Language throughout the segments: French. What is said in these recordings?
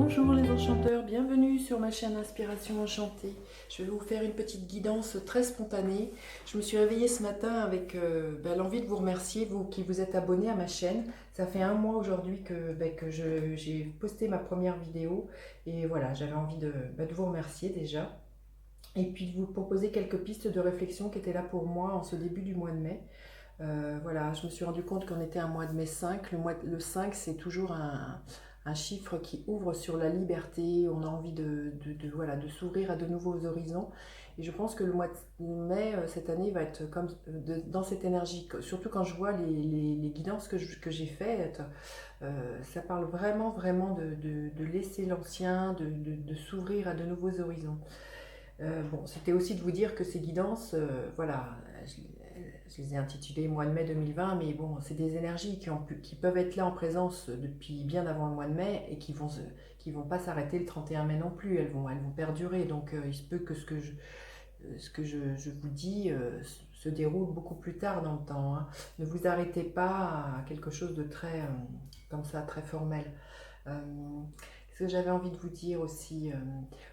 Bonjour les enchanteurs, bienvenue sur ma chaîne Inspiration Enchantée. Je vais vous faire une petite guidance très spontanée. Je me suis réveillée ce matin avec l'envie de vous remercier, vous qui vous êtes abonnés à ma chaîne. Ça fait un mois aujourd'hui que j'ai posté ma première vidéo et voilà, j'avais envie de vous remercier déjà. Et puis de vous proposer quelques pistes de réflexion qui étaient là pour moi en ce début du mois de mai. Voilà, je me suis rendu compte qu'on était un mois de mai 5. Le 5, c'est toujours un chiffre qui ouvre sur la liberté. On a envie voilà, de s'ouvrir à de nouveaux horizons. Et je pense que le mois de mai, cette année, va être comme dans cette énergie. Surtout quand je vois les guidances que j'ai faites, ça parle vraiment de laisser l'ancien, de s'ouvrir à de nouveaux horizons. Bon, c'était aussi de vous dire que ces guidances, voilà, je, je les ai intitulées mois de mai 2020, mais bon, c'est des énergies qui peuvent être là en présence depuis bien avant le mois de mai et qui vont pas s'arrêter le 31 mai non plus, elles vont perdurer. Donc il se peut que je vous dis se déroule beaucoup plus tard dans le temps, hein. Ne vous arrêtez pas à quelque chose de très, comme ça, très formel. Euh, Qu'est-ce que j'avais envie de vous dire aussi,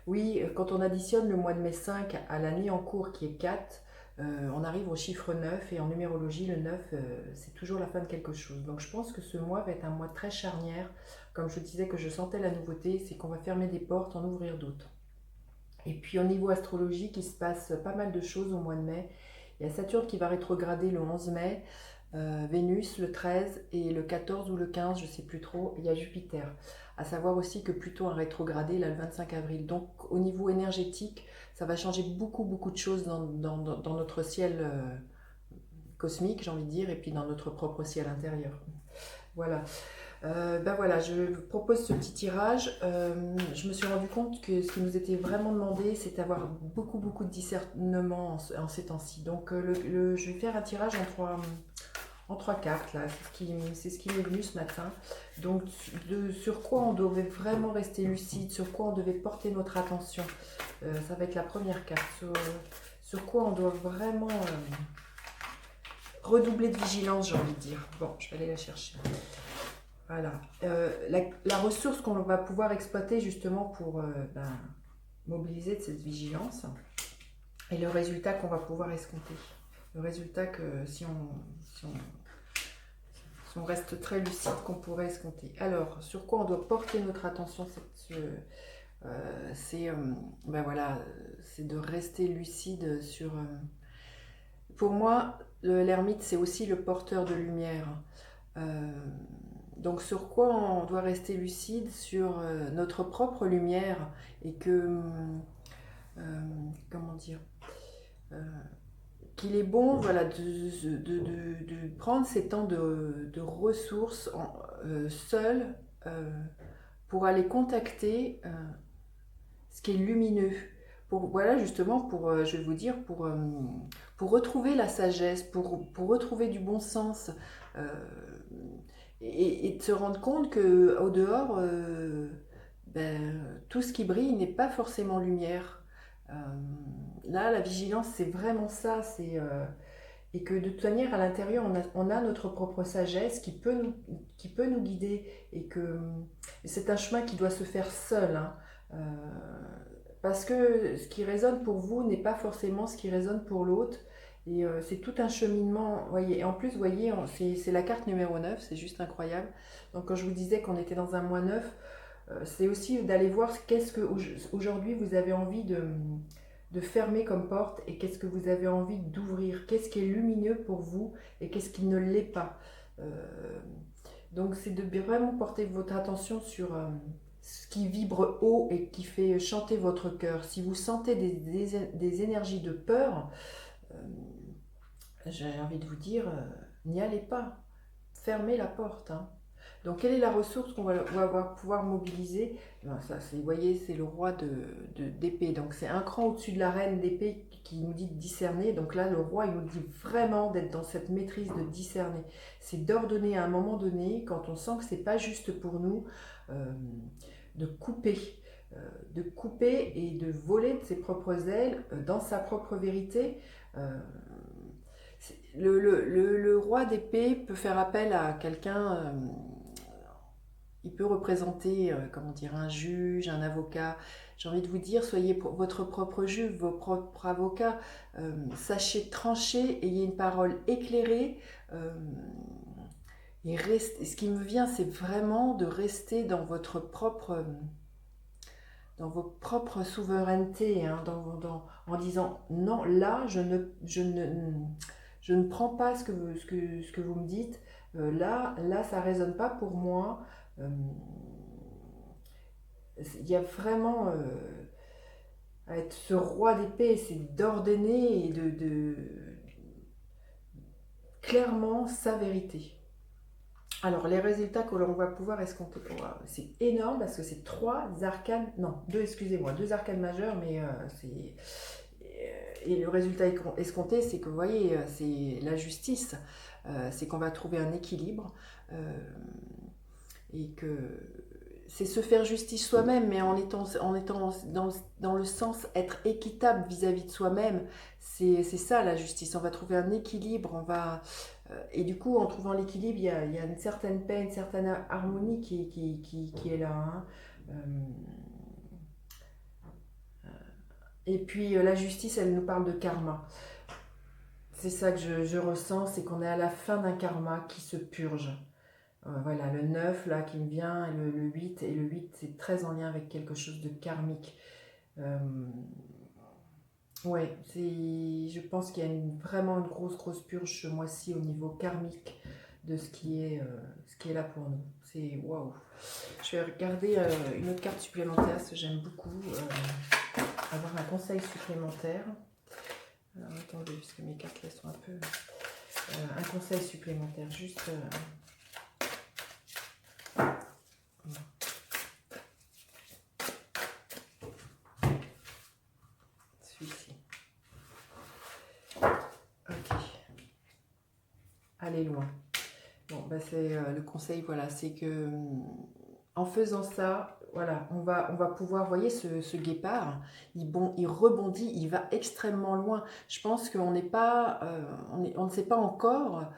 oui, quand on additionne le mois de mai 5 à la nuit en cours qui est 4, on arrive au chiffre 9 et en numérologie, le 9, c'est toujours la fin de quelque chose. Donc je pense que ce mois va être un mois très charnière. Comme je disais que je sentais la nouveauté, c'est qu'on va fermer des portes, en ouvrir d'autres. Et puis au niveau astrologique, il se passe pas mal de choses au mois de mai. Il y a Saturne qui va rétrograder le 11 mai, Vénus le 13 et le 14 ou le 15, je ne sais plus trop, il y a Jupiter. À savoir aussi que Pluton a rétrogradé là, le 25 avril. Donc au niveau énergétique, ça va changer beaucoup de choses dans notre ciel cosmique, j'ai envie de dire, et puis dans notre propre ciel intérieur. Voilà. Voilà, je vous propose ce petit tirage. Je me suis rendu compte que ce qui nous était vraiment demandé, c'est d'avoir beaucoup de discernement en ces temps-ci. Donc, je vais faire un tirage en trois cartes, là. C'est ce qui m'est venu ce matin. Donc, sur quoi on devait vraiment rester lucide, sur quoi on devait porter notre attention. Ça va être la première carte. Sur quoi on doit vraiment redoubler de vigilance, j'ai envie de dire. Bon, je vais aller la chercher. Voilà. La ressource qu'on va pouvoir exploiter justement pour mobiliser de cette vigilance et le résultat qu'on va pouvoir escompter. Le résultat que si on reste très lucide, qu'on pourrait escompter. Alors, sur quoi on doit porter notre attention, voilà, c'est de rester lucide sur... pour moi, l'ermite, c'est aussi le porteur de lumière. Euh, Donc sur quoi on doit rester lucide sur notre propre lumière et que, comment dire, euh, qu'il est bon voilà, de prendre ces temps de ressources seul pour aller contacter ce qui est lumineux. Voilà justement je vais vous dire, pour retrouver la sagesse, pour retrouver du bon sens. euh, et de se rendre compte que au dehors, tout ce qui brille n'est pas forcément lumière. Euh, Là, la vigilance, c'est vraiment ça. Et que de toute manière, à l'intérieur, on a notre propre sagesse qui peut nous guider. Et que c'est un chemin qui doit se faire seul, hein. Euh, Parce que ce qui résonne pour vous n'est pas forcément ce qui résonne pour l'autre. Et c'est tout un cheminement. Voyez. Et en plus, vous voyez, c'est la carte numéro 9, c'est juste incroyable. Donc quand je vous disais qu'on était dans un mois 9, c'est aussi d'aller voir qu'est-ce que aujourd'hui vous avez envie de fermer comme porte et qu'est-ce que vous avez envie d'ouvrir. Qu'est-ce qui est lumineux pour vous et qu'est-ce qui ne l'est pas. Euh, donc c'est de vraiment porter votre attention sur ce qui vibre haut et qui fait chanter votre cœur. Si vous sentez des énergies de peur, euh, j'ai envie de vous dire, n'y allez pas. Fermez la porte, hein. Donc, quelle est la ressource qu'on va pouvoir mobiliser? Ben, ça, vous voyez, c'est le roi d'épée. Donc, c'est un cran au-dessus de la reine d'épée qui nous dit de discerner. Donc là, le roi, il nous dit vraiment d'être dans cette maîtrise de discerner. C'est d'ordonner à un moment donné, quand on sent que c'est pas juste pour nous, euh, de couper. De couper et de voler de ses propres ailes dans sa propre vérité. Euh, le roi d'épée peut faire appel à quelqu'un il peut représenter, comment dire, un juge, un avocat. J'ai envie de vous dire, soyez votre propre juge, vos propres avocats. Sachez trancher, ayez une parole éclairée. Et ce qui me vient, c'est vraiment de rester dans votre propre, dans vos propres souverainetés, hein, en disant non, là, je ne prends pas ce que vous me dites. Là, ça ne résonne pas pour moi. Il y a vraiment à être ce roi d'épée, c'est d'ordonner et clairement sa vérité. Alors, les résultats que l'on va pouvoir escompter, c'est énorme parce que c'est 3 arcanes, non, 2, excusez-moi, 2 arcanes majeures, mais c'est... Et le résultat escompté, c'est que vous voyez, c'est la justice, c'est qu'on va trouver un équilibre et que c'est se faire justice soi-même, mais en étant dans le sens être équitable vis-à-vis de soi-même. C'est ça la justice, on va trouver un équilibre, et du coup en trouvant l'équilibre, il y a une certaine paix, une certaine harmonie qui est là. Hein. Et puis la justice, elle nous parle de karma. C'est ça que je ressens, c'est qu'on est à la fin d'un karma qui se purge. Voilà, le 9 là qui me vient, et le 8, et le 8 c'est très en lien avec quelque chose de karmique. Ouais, je pense qu'il y a vraiment une grosse purge ce mois-ci au niveau karmique de ce qui est là pour nous. C'est waouh. Je vais regarder une autre carte supplémentaire, parce que j'aime beaucoup avoir un conseil supplémentaire. Alors attendez, puisque mes cartes là sont un peu... un conseil supplémentaire, juste... celui-ci. Ok. Allez loin. Bon, bah c'est le conseil, voilà, c'est que en faisant ça, voilà, on va pouvoir, vous voyez, ce guépard, il rebondit, il va extrêmement loin. Je pense qu'on n'est pas, on ne sait pas encore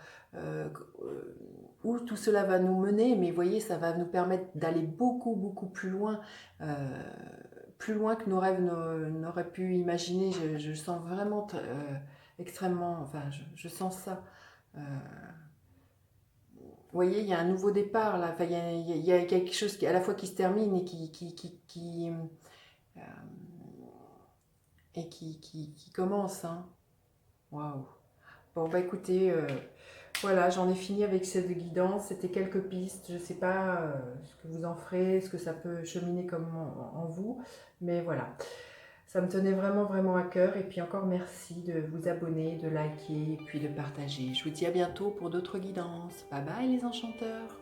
où tout cela va nous mener, mais vous voyez, ça va nous permettre d'aller beaucoup plus loin que nos rêves n'auraient pu imaginer. Je sens vraiment extrêmement, enfin, je sens ça. Vous voyez, il y a un nouveau départ là. Enfin, il y a quelque chose qui, à la fois qui se termine et qui commence. Hein. Waouh. Bon, bah écoutez, voilà, j'en ai fini avec cette guidance. C'était quelques pistes. Je ne sais pas ce que vous en ferez, ce que ça peut cheminer comme en vous. Mais voilà, ça me tenait vraiment à cœur. Et puis encore merci de vous abonner, de liker et puis de partager. Je vous dis à bientôt pour d'autres guidances. Bye bye les enchanteurs.